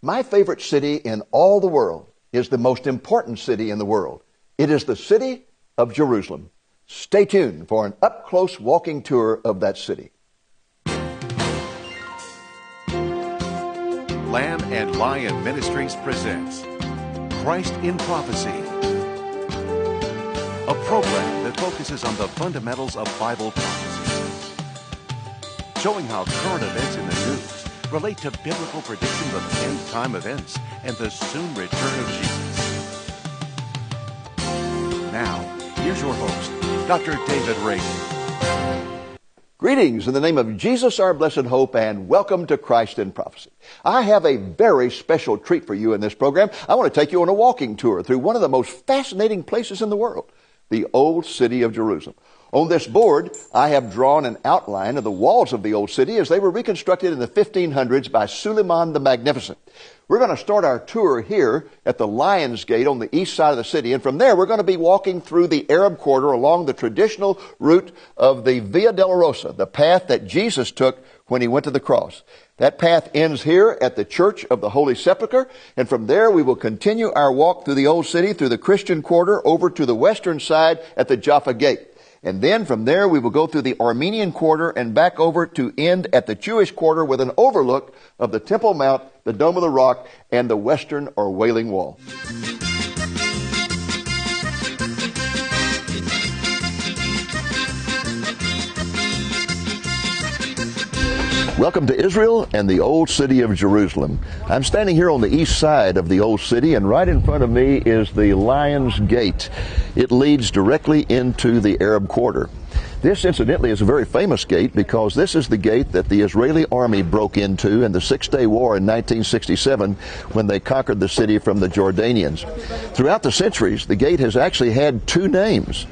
My favorite city in all the world is the most important city in the world. It is the city of Jerusalem. Stay tuned for an up-close walking tour of that city. Lamb and Lion Ministries presents Christ in Prophecy, a program that focuses on the fundamentals of Bible prophecy, showing how current events in the news relate to biblical predictions of end-time events and the soon return of Jesus. Now, here's your host, Dr. David Reagan. Greetings in the name of Jesus, our blessed hope, and welcome to Christ in Prophecy. I have a very special treat for you in this program. I want to take you on a walking tour through one of the most fascinating places in the world, the old city of Jerusalem. On this board, I have drawn an outline of the walls of the old city as they were reconstructed in the 1500s by Suleiman the Magnificent. We're going to start our tour here at the Lion's Gate on the east side of the city, and from there we're going to be walking through the Arab Quarter along the traditional route of the Via Dolorosa, the path that Jesus took when he went to the cross. That path ends here at the Church of the Holy Sepulchre, and from there we will continue our walk through the old city, through the Christian Quarter, over to the western side at the Joppa Gate. And then from there we will go through the Armenian Quarter and back over to end at the Jewish Quarter with an overlook of the Temple Mount, the Dome of the Rock, and the Western or Wailing Wall. Welcome to Israel and the old city of Jerusalem. I'm standing here on the east side of the old city, and right in front of me is the Lion's Gate. It leads directly into the Arab Quarter. This, incidentally, is a very famous gate because this is the gate that the Israeli army broke into in the Six-Day War in 1967 when they conquered the city from the Jordanians. Throughout the centuries, the gate has actually had two names.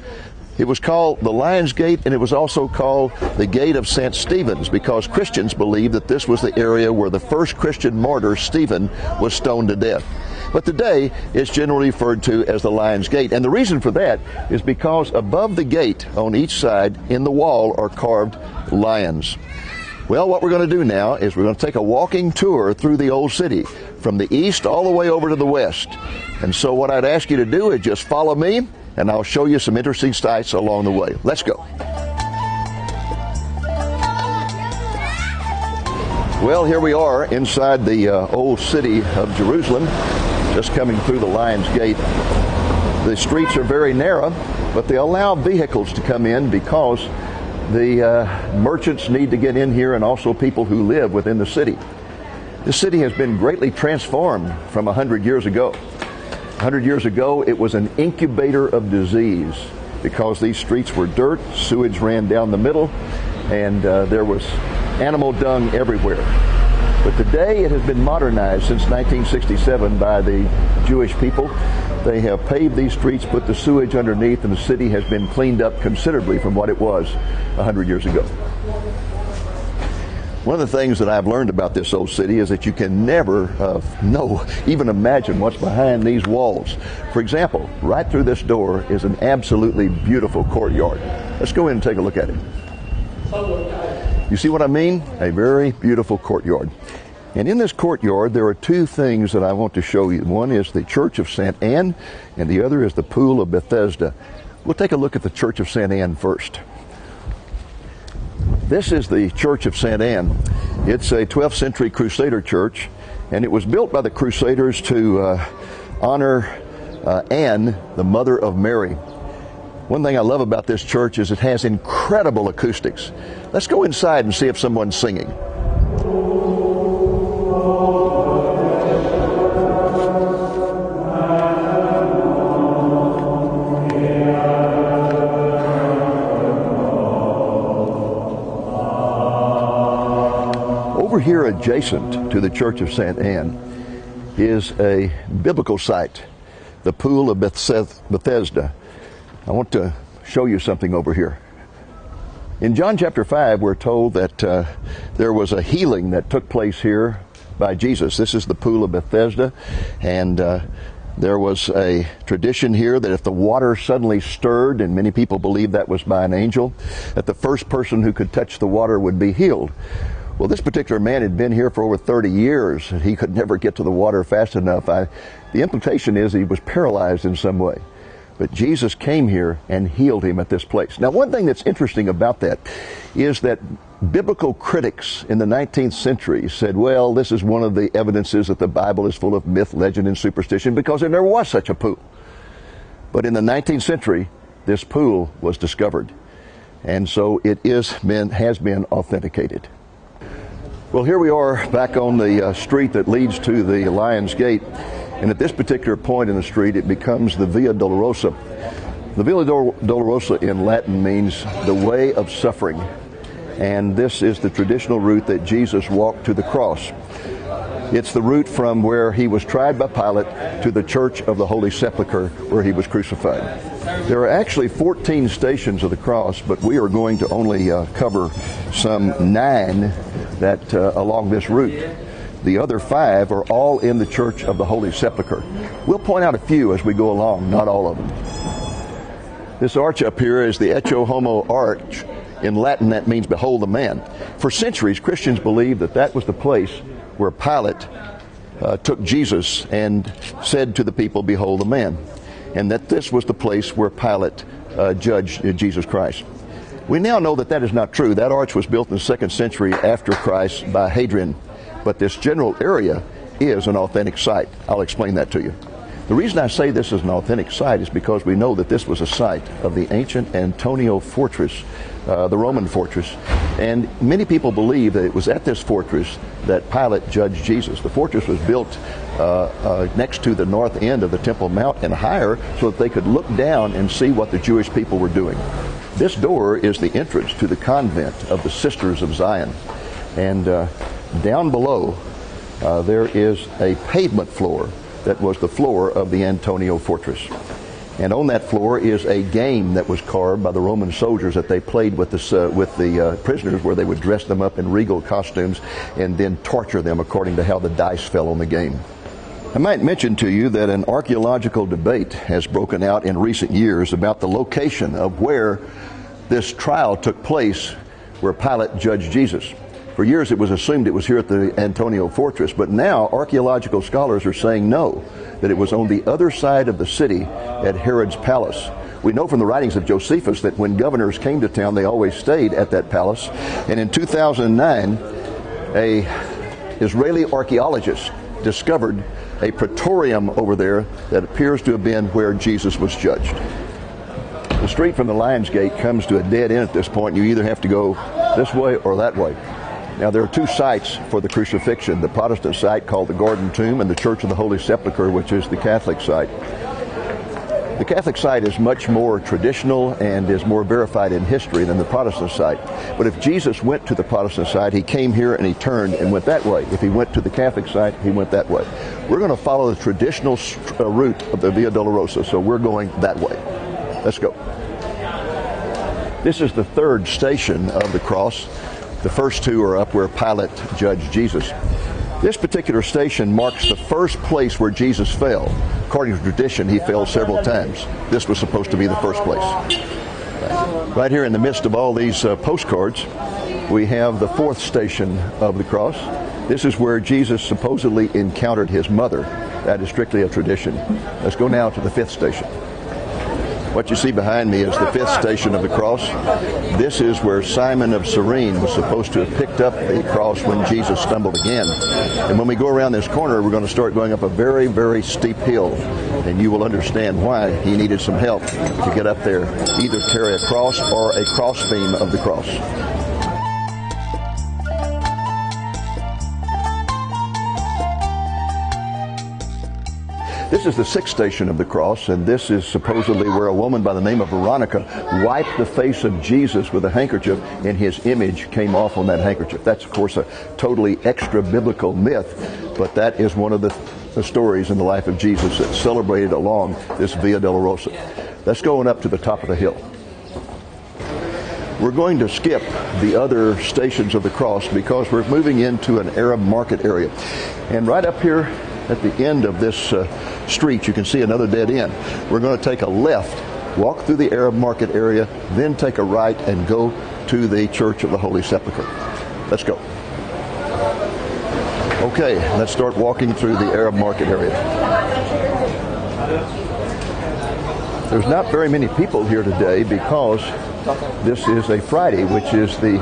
It was called the Lion's Gate, and it was also called the Gate of St. Stephen's because Christians believed that this was the area where the first Christian martyr, Stephen, was stoned to death. But today, it's generally referred to as the Lion's Gate. And the reason for that is because above the gate on each side in the wall are carved lions. Well, what we're going to do now is we're going to take a walking tour through the old city from the east all the way over to the west. And so what I'd ask you to do is just follow me, and I'll show you some interesting sights along the way. Let's go. Well, here we are inside the old city of Jerusalem, just coming through the Lion's Gate. The streets are very narrow, but they allow vehicles to come in because the merchants need to get in here and also people who live within the city. This city has been greatly transformed from 100 years ago. 100 years ago, it was an incubator of disease because these streets were dirt, sewage ran down the middle, and there was animal dung everywhere. But today it has been modernized since 1967 by the Jewish people. They have paved these streets, put the sewage underneath, and the city has been cleaned up considerably from what it was 100 years ago. One of the things that I've learned about this old city is that you can never even imagine what's behind these walls. For example, right through this door is an absolutely beautiful courtyard. Let's go in and take a look at it. You see what I mean? A very beautiful courtyard. And in this courtyard, there are two things that I want to show you. One is the Church of St. Anne, and the other is the Pool of Bethesda. We'll take a look at the Church of St. Anne first. This is the Church of St. Anne. It's a 12th century Crusader church, and it was built by the Crusaders to honor Anne, the mother of Mary. One thing I love about this church is it has incredible acoustics. Let's go inside and see if someone's singing. Over here adjacent to the Church of St. Anne is a biblical site, the Pool of Bethesda. I want to show you something over here. In John chapter 5, we're told that there was a healing that took place here by Jesus. This is the Pool of Bethesda, and there was a tradition here that if the water suddenly stirred, and many people believe that was by an angel, that the first person who could touch the water would be healed. Well, this particular man had been here for over 30 years, and he could never get to the water fast enough. The implication is he was paralyzed in some way. But Jesus came here and healed him at this place. Now, one thing that's interesting about that is that biblical critics in the 19th century said, well, this is one of the evidences that the Bible is full of myth, legend, and superstition because there never was such a pool. But in the 19th century, this pool was discovered. And so it has been authenticated. Well, here we are back on the street that leads to the Lion's Gate. And at this particular point in the street, it becomes the Via Dolorosa. The Via Dolorosa in Latin means the way of suffering. And this is the traditional route that Jesus walked to the cross. It's the route from where he was tried by Pilate to the Church of the Holy Sepulchre, where he was crucified. There are actually 14 stations of the cross, but we are going to only cover some 9 that along this route. The other 5 are all in the Church of the Holy Sepulchre. We'll point out a few as we go along, not all of them. This arch up here is the Hecho, Homo arch. In Latin, that means behold the man. For centuries, Christians believed that that was the place where Pilate took Jesus and said to the people, behold the man. And that this was the place where Pilate judged Jesus Christ. We now know that that is not true. That arch was built in the 2nd century after Christ by Hadrian. But this general area is an authentic site. I'll explain that to you. The reason I say this is an authentic site is because we know that this was a site of the ancient Antonia fortress, the Roman fortress. And many people believe that it was at this fortress that Pilate judged Jesus. The fortress was built next to the north end of the Temple Mount and higher so that they could look down and see what the Jewish people were doing. This door is the entrance to the convent of the Sisters of Zion. And down below, there is a pavement floor that was the floor of the Antonia fortress. And on that floor is a game that was carved by the Roman soldiers that they played with the prisoners, where they would dress them up in regal costumes and then torture them according to how the dice fell on the game. I might mention to you that an archaeological debate has broken out in recent years about the location of where this trial took place, where Pilate judged Jesus. For years it was assumed it was here at the Antonia fortress, but now archaeological scholars are saying no, that it was on the other side of the city at Herod's palace. We know from the writings of Josephus that when governors came to town, they always stayed at that palace. And in 2009, an Israeli archaeologist discovered a praetorium over there that appears to have been where Jesus was judged. The street from the Lion's Gate comes to a dead end at this point. You either have to go this way or that way. Now, there are 2 sites for the crucifixion, the Protestant site called the Garden Tomb and the Church of the Holy Sepulchre, which is the Catholic site. The Catholic site is much more traditional and is more verified in history than the Protestant site. But if Jesus went to the Protestant site, he came here and he turned and went that way. If he went to the Catholic site, he went that way. We're going to follow the traditional route of the Via Dolorosa, so we're going that way. Let's go. This is the 3rd station of the cross. The first 2 are up where Pilate judged Jesus. This particular station marks the first place where Jesus fell. According to tradition, he fell several times. This was supposed to be the first place. Right here in the midst of all these postcards, we have the 4th station of the cross. This is where Jesus supposedly encountered his mother. That is strictly a tradition. Let's go now to the 5th station. What you see behind me is the 5th station of the cross. This is where Simon of Cyrene was supposed to have picked up the cross when Jesus stumbled again. And when we go around this corner, we're going to start going up a very, very steep hill. And you will understand why he needed some help to get up there, either carry a cross or a crossbeam of the cross. This is the 6th station of the cross, and this is supposedly where a woman by the name of Veronica wiped the face of Jesus with a handkerchief, and his image came off on that handkerchief. That's, of course, a totally extra-biblical myth, but that is one of the stories in the life of Jesus that's celebrated along this Via Dolorosa. Let's go on up to the top of the hill. We're going to skip the other stations of the cross because we're moving into an Arab market area. And right up here at the end of this street, you can see another dead end. We're going to take a left, walk through the Arab market area, then take a right and go to the Church of the Holy Sepulchre. Let's go. Okay, let's start walking through the Arab market area. There's not very many people here today because this is a Friday, which is the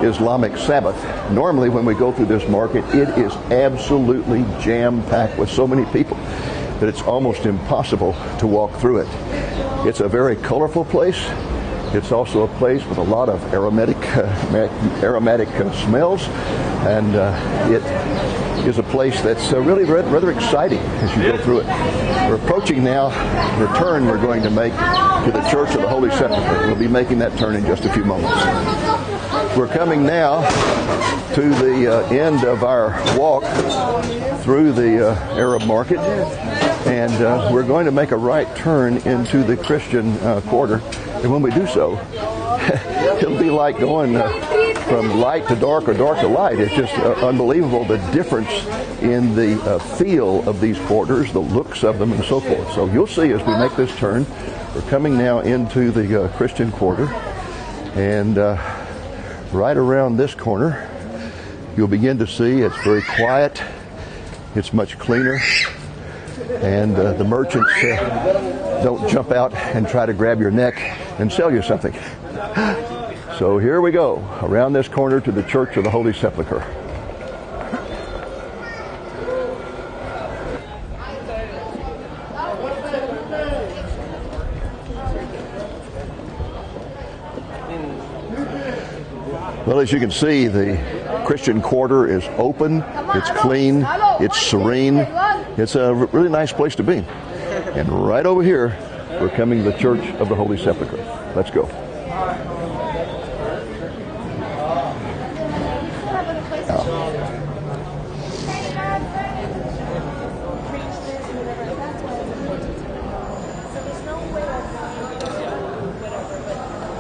Islamic Sabbath. Normally when we go through this market, it is absolutely jam-packed with so many people that it's almost impossible to walk through it. It's a very colorful place. It's also a place with a lot of aromatic smells, and it is a place that's really rather exciting as you go through it. We're approaching now the turn we're going to make to the Church of the Holy Sepulchre. We'll be making that turn in just a few moments. We're coming now to the end of our walk through the Arab market, and we're going to make a right turn into the Christian quarter. And when we do so, it'll be like going from light to dark or dark to light. It's just unbelievable the difference in the feel of these quarters, the looks of them, and so forth. So you'll see as we make this turn, we're coming now into the Christian quarter, and right around this corner, you'll begin to see it's very quiet, it's much cleaner, and the merchants don't jump out and try to grab your neck and sell you something. So here we go, around this corner to the Church of the Holy Sepulchre. Well, as you can see, the Christian quarter is open, it's clean, it's serene. It's a really nice place to be. And right over here, we're coming to the Church of the Holy Sepulchre. Let's go.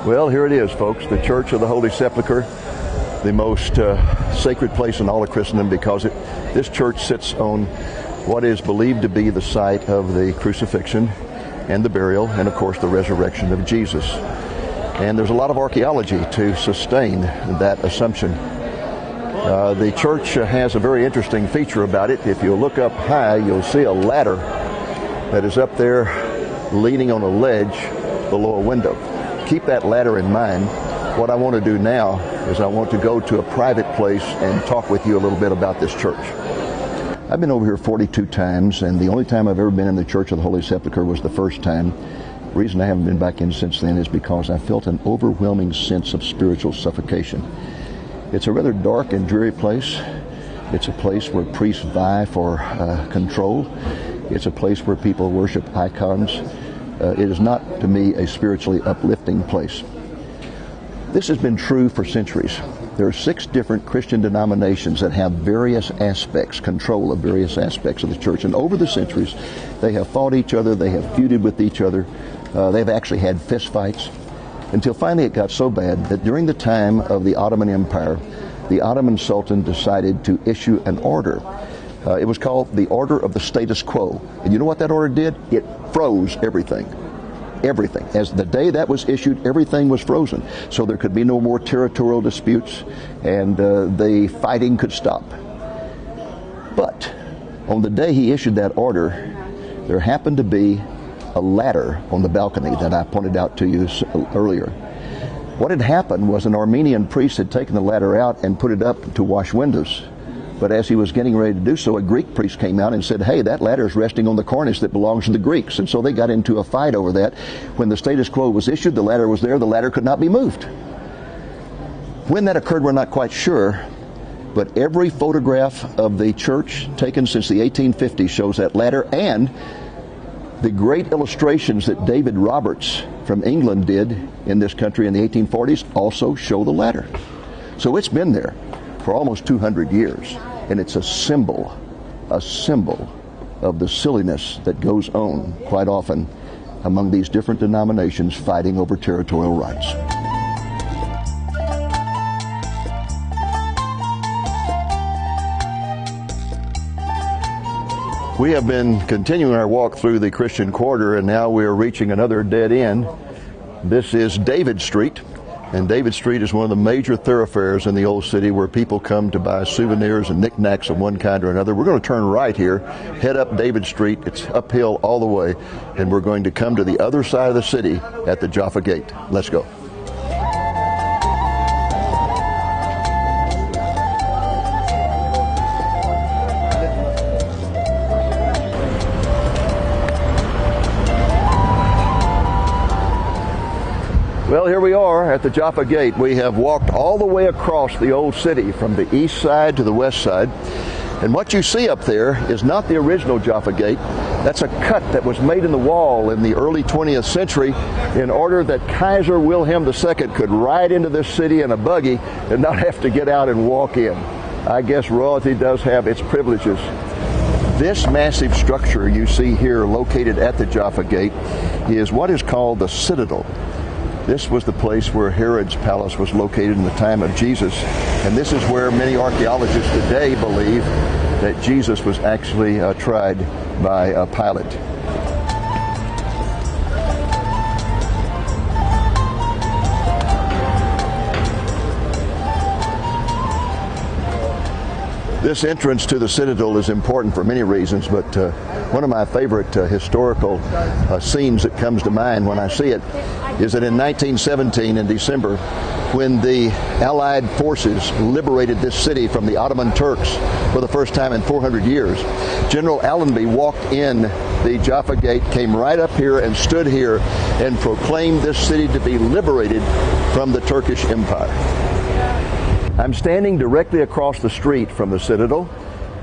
Well, here it is, folks, the Church of the Holy Sepulchre, the most sacred place in all of Christendom, because this church sits on what is believed to be the site of the crucifixion and the burial and, of course, the resurrection of Jesus. And there's a lot of archaeology to sustain that assumption. The church has a very interesting feature about it. If you look up high, you'll see a ladder that is up there leaning on a ledge below a window. Keep that ladder in mind. What I want to do now is I want to go to a private place and talk with you a little bit about this church. I've been over here 42 times, and the only time I've ever been in the Church of the Holy Sepulchre was the first time. The reason I haven't been back in since then is because I felt an overwhelming sense of spiritual suffocation. It's a rather dark and dreary place. It's a place where priests vie for control. It's a place where people worship icons. It is not, to me, a spiritually uplifting place. This has been true for centuries. There are 6 different Christian denominations that have various aspects, control of various aspects of the church. And over the centuries, they have fought each other, they have feuded with each other, they've actually had fist fights, until finally it got so bad that during the time of the Ottoman Empire, the Ottoman Sultan decided to issue an order. It was called the Order of the Status Quo. And you know what that order did? It froze everything. Everything. As the day that was issued, everything was frozen. So there could be no more territorial disputes, and the fighting could stop. But on the day he issued that order, there happened to be a ladder on the balcony that I pointed out to you earlier. What had happened was an Armenian priest had taken the ladder out and put it up to wash windows. But as he was getting ready to do so, a Greek priest came out and said, hey, that ladder is resting on the cornice that belongs to the Greeks. And so they got into a fight over that. When the status quo was issued, the ladder was there, the ladder could not be moved. When that occurred, we're not quite sure, but every photograph of the church taken since the 1850s shows that ladder, and the great illustrations that David Roberts from England did in this country in the 1840s also show the ladder. So it's been there for almost 200 years, and it's a symbol of the silliness that goes on quite often among these different denominations fighting over territorial rights. We have been continuing our walk through the Christian Quarter, and now we are reaching another dead end. This is David Street. And David Street is one of the major thoroughfares in the old city where people come to buy souvenirs and knickknacks of one kind or another. We're going to turn right here, head up David Street. It's uphill all the way, and we're going to come to the other side of the city at the Joppa Gate. Let's go. Well, here we are at the Joppa Gate. We have walked all the way across the old city from the east side to the west side. And what you see up there is not the original Joppa Gate. That's a cut that was made in the wall in the early 20th century in order that Kaiser Wilhelm II could ride into this city in a buggy and not have to get out and walk in. I guess royalty does have its privileges. This massive structure you see here located at the Joppa Gate is what is called the Citadel. This was the place where Herod's palace was located in the time of Jesus. And this is where many archaeologists today believe that Jesus was actually tried by Pilate. This entrance to the Citadel is important for many reasons, but one of my favorite historical scenes that comes to mind when I see it is that in 1917, in December, when the Allied forces liberated this city from the Ottoman Turks for the first time in 400 years, General Allenby walked in the Joppa Gate, came right up here and stood here and proclaimed this city to be liberated from the Turkish Empire. I'm standing directly across the street from the Citadel,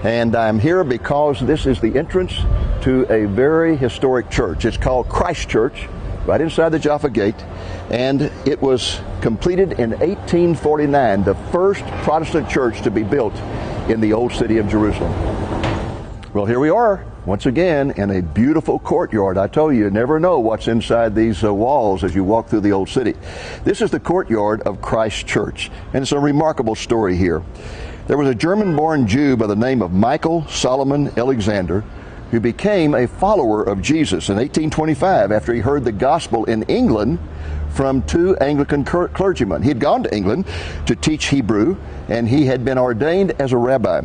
and I'm here because this is the entrance to a very historic church. It's called Christ Church, right inside the Joppa Gate, and it was completed in 1849, the first Protestant church to be built in the old city of Jerusalem. Well, here we are, once again, in a beautiful courtyard. I told you never know what's inside these walls as you walk through the old city. This is the courtyard of Christ Church, and it's a remarkable story here. There was a German-born Jew by the name of Michael Solomon Alexander who became a follower of Jesus in 1825 after he heard the gospel in England from two Anglican clergymen. He had gone to England to teach Hebrew, and he had been ordained as a rabbi.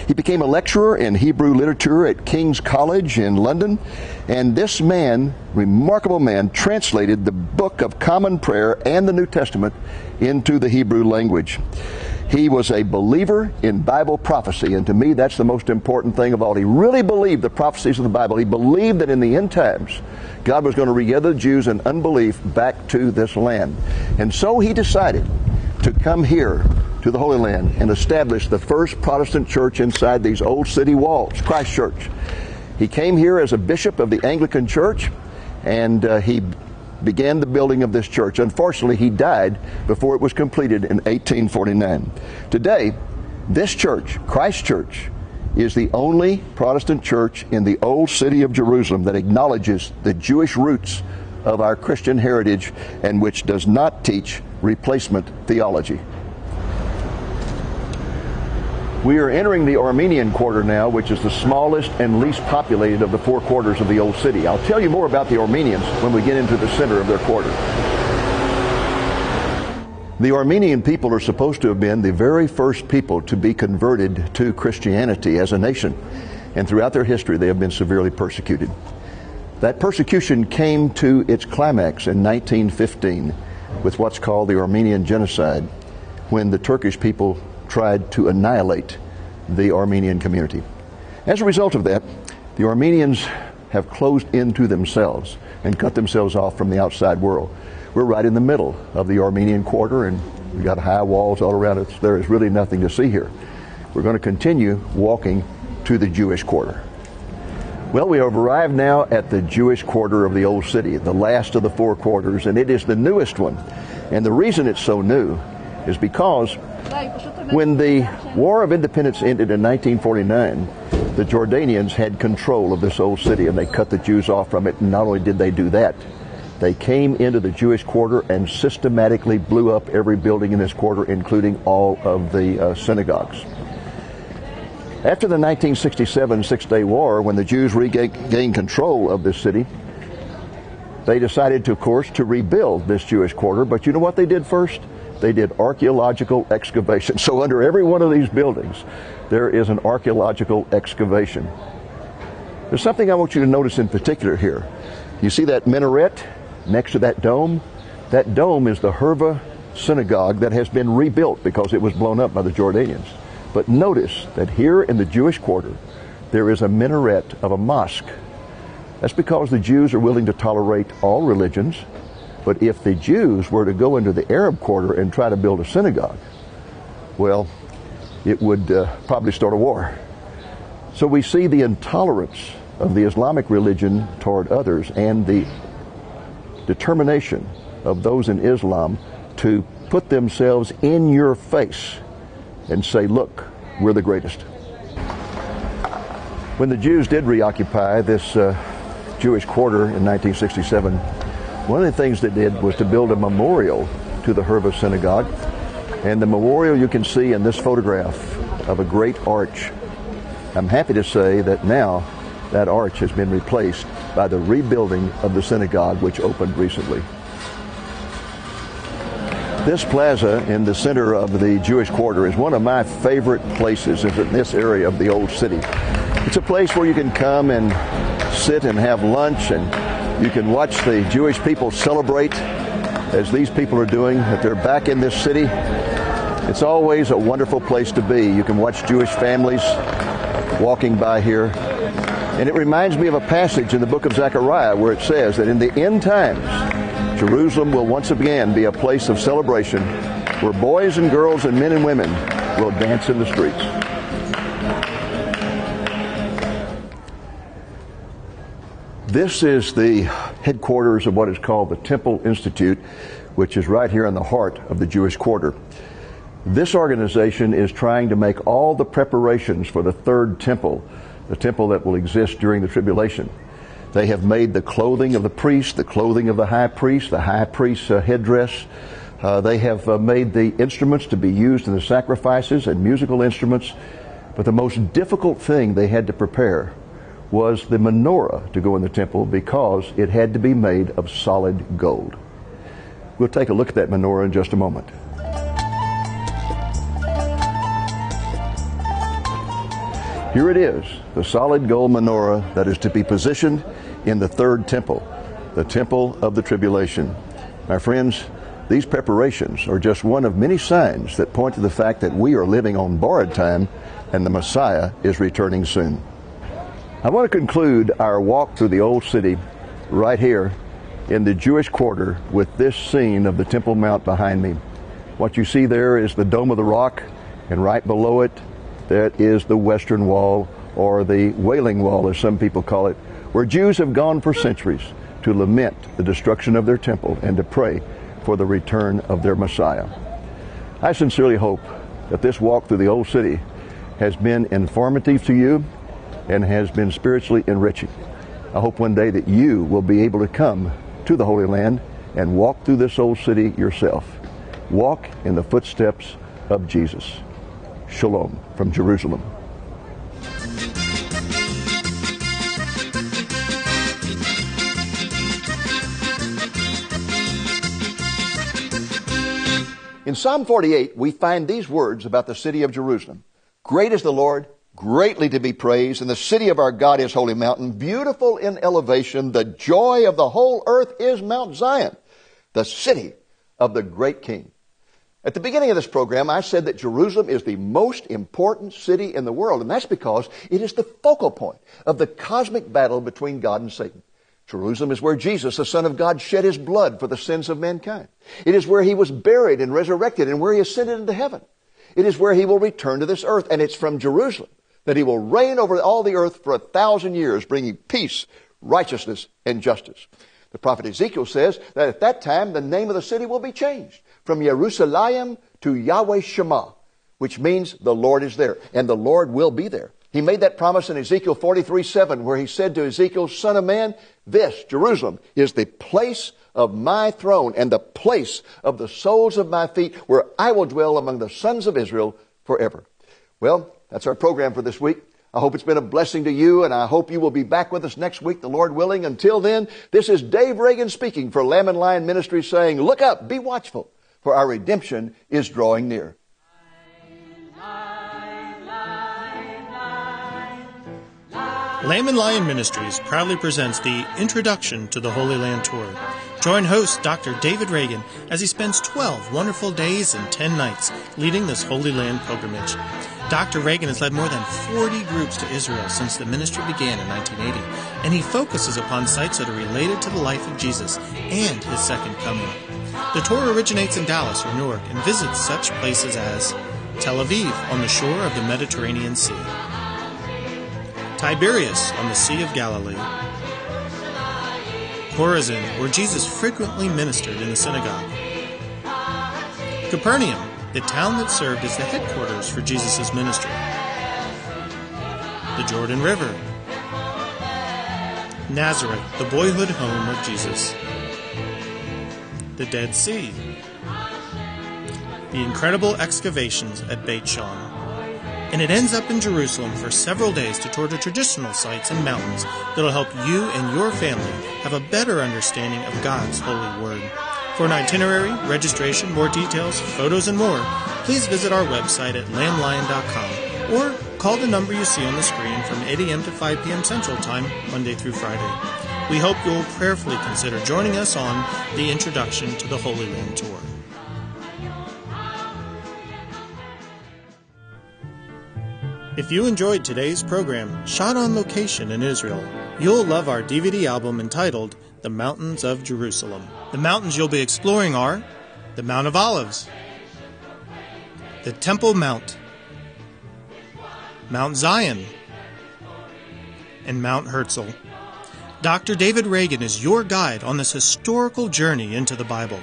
He became a lecturer in Hebrew literature at King's College in London, and this man, remarkable man, translated the Book of Common Prayer and the New Testament into the Hebrew language. He was a believer in Bible prophecy, and to me that's the most important thing of all. He really believed the prophecies of the Bible. He believed that in the end times God was going to regather the Jews in unbelief back to this land. And so he decided to come here to the Holy Land and establish the first Protestant church inside these old city walls, Christ Church. He came here as a bishop of the Anglican Church, and he began the building of this church. Unfortunately, he died before it was completed in 1849. Today, this church, Christ Church, is the only Protestant church in the old city of Jerusalem that acknowledges the Jewish roots of our Christian heritage and which does not teach replacement theology. We are entering the Armenian Quarter now, which is the smallest and least populated of the four quarters of the old city. I'll tell you more about the Armenians when we get into the center of their quarter. The Armenian people are supposed to have been the very first people to be converted to Christianity as a nation, and throughout their history they have been severely persecuted. That persecution came to its climax in 1915 with what's called the Armenian Genocide, when the Turkish people tried to annihilate the Armenian community. As a result of that, the Armenians have closed into themselves and cut themselves off from the outside world. We're right in the middle of the Armenian Quarter, and we've got high walls all around us. There is really nothing to see here. We're going to continue walking to the Jewish Quarter. Well, we have arrived now at the Jewish Quarter of the Old City, the last of the four quarters, and it is the newest one. And the reason it's so new is because when the War of Independence ended in 1949, the Jordanians had control of this old city, and they cut the Jews off from it. And not only did they do that, they came into the Jewish quarter and systematically blew up every building in this quarter, including all of the synagogues. After the 1967 Six-Day War, when the Jews regained control of this city, They decided, of course, to rebuild this Jewish quarter, but you know what they did first? They did archaeological excavation. So under every one of these buildings, there is an archaeological excavation. There's something I want you to notice in particular here. You see that minaret next to that dome? That dome is the Hurva Synagogue that has been rebuilt because it was blown up by the Jordanians. But notice that here in the Jewish quarter, there is a minaret of a mosque. That's because the Jews are willing to tolerate all religions. But if the Jews were to go into the Arab quarter and try to build a synagogue, well, it would probably start a war. So we see the intolerance of the Islamic religion toward others and the determination of those in Islam to put themselves in your face and say, look, we're the greatest. When the Jews did reoccupy this Jewish quarter in 1967, one of the things they did was to build a memorial to the Hurva Synagogue. And the memorial you can see in this photograph of a great arch. I'm happy to say that now that arch has been replaced by the rebuilding of the synagogue, which opened recently. This plaza in the center of the Jewish quarter is one of my favorite places in this area of the old city. It's a place where you can come and sit and have lunch, and you can watch the Jewish people celebrate as these people are doing, that they're back in this city. It's always a wonderful place to be. You can watch Jewish families walking by here. And it reminds me of a passage in the book of Zechariah where it says that in the end times, Jerusalem will once again be a place of celebration where boys and girls and men and women will dance in the streets. This is the headquarters of what is called the Temple Institute, which is right here in the heart of the Jewish quarter. This organization is trying to make all the preparations for the third temple, the temple that will exist during the tribulation. They have made the clothing of the priest, the clothing of the high priest's headdress. They have made the instruments to be used in the sacrifices and musical instruments. But the most difficult thing they had to prepare was the menorah to go in the temple, because it had to be made of solid gold. We'll take a look at that menorah in just a moment. Here it is, the solid gold menorah that is to be positioned in the third temple, the temple of the tribulation. My friends, these preparations are just one of many signs that point to the fact that we are living on borrowed time and the Messiah is returning soon. I want to conclude our walk through the old city right here in the Jewish quarter with this scene of the Temple Mount behind me. What you see there is the Dome of the Rock, and right below it, that is the Western Wall, or the Wailing Wall as some people call it, where Jews have gone for centuries to lament the destruction of their temple and to pray for the return of their Messiah. I sincerely hope that this walk through the old city has been informative to you and has been spiritually enriching. I hope one day that you will be able to come to the Holy Land and walk through this old city yourself. Walk in the footsteps of Jesus. Shalom from Jerusalem. In Psalm 48, we find these words about the city of Jerusalem. Great is the Lord, greatly to be praised, and the city of our God is holy mountain, beautiful in elevation. The joy of the whole earth is Mount Zion, the city of the great King. At the beginning of this program, I said that Jerusalem is the most important city in the world, and that's because it is the focal point of the cosmic battle between God and Satan. Jerusalem is where Jesus, the Son of God, shed his blood for the sins of mankind. It is where he was buried and resurrected and where he ascended into heaven. It is where he will return to this earth, and it's from Jerusalem that he will reign over all the earth for 1,000 years, bringing peace, righteousness, and justice. The prophet Ezekiel says that at that time the name of the city will be changed from Jerusalem to Yahweh Shema, which means the Lord is there, and the Lord will be there. He made that promise in Ezekiel 43:7, where he said to Ezekiel, Son of man, this, Jerusalem, is the place of my throne and the place of the soles of my feet, where I will dwell among the sons of Israel forever. Well, that's our program for this week. I hope it's been a blessing to you, and I hope you will be back with us next week, the Lord willing. Until then, this is Dave Reagan speaking for Lamb and Lion Ministries, saying, look up, be watchful, for our redemption is drawing near. Lamb and Lion Ministries proudly presents the Introduction to the Holy Land Tour. Join host Dr. David Reagan as he spends 12 wonderful days and 10 nights leading this Holy Land pilgrimage. Dr. Reagan has led more than 40 groups to Israel since the ministry began in 1980, and he focuses upon sites that are related to the life of Jesus and his second coming. The tour originates in Dallas or Newark and visits such places as Tel Aviv on the shore of the Mediterranean Sea, Tiberias on the Sea of Galilee, Chorazin, where Jesus frequently ministered in the synagogue, Capernaum, the town that served as the headquarters for Jesus' ministry, the Jordan River, Nazareth, the boyhood home of Jesus, the Dead Sea, the incredible excavations at Beit Shan, and it ends up in Jerusalem for several days to tour the traditional sites and mountains that will help you and your family have a better understanding of God's holy word. For an itinerary, registration, more details, photos, and more, please visit our website at lamblion.com or call the number you see on the screen from 8 a.m. to 5 p.m. Central Time, Monday through Friday. We hope you'll prayerfully consider joining us on the Introduction to the Holy Land Tour. If you enjoyed today's program, shot on location in Israel, you'll love our DVD album entitled The Mountains of Jerusalem. The mountains you'll be exploring are the Mount of Olives, the Temple Mount, Mount Zion, and Mount Herzl. Dr. David Reagan is your guide on this historical journey into the Bible.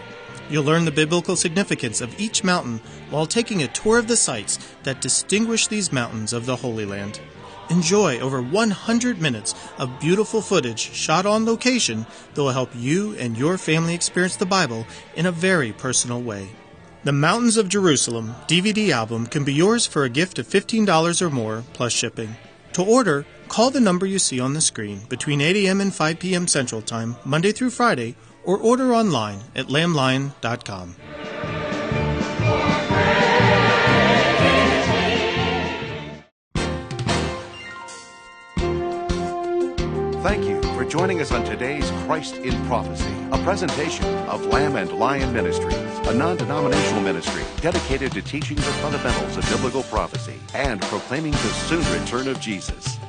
You'll learn the biblical significance of each mountain while taking a tour of the sites that distinguish these mountains of the Holy Land. Enjoy over 100 minutes of beautiful footage shot on location that will help you and your family experience the Bible in a very personal way. The Mountains of Jerusalem DVD album can be yours for a gift of $15 or more plus shipping. To order, call the number you see on the screen between 8 a.m. and 5 p.m. Central Time, Monday through Friday, or order online at lamblion.com. Thank you for joining us on today's Christ in Prophecy, a presentation of Lamb and Lion Ministries, a non-denominational ministry dedicated to teaching the fundamentals of biblical prophecy and proclaiming the soon return of Jesus.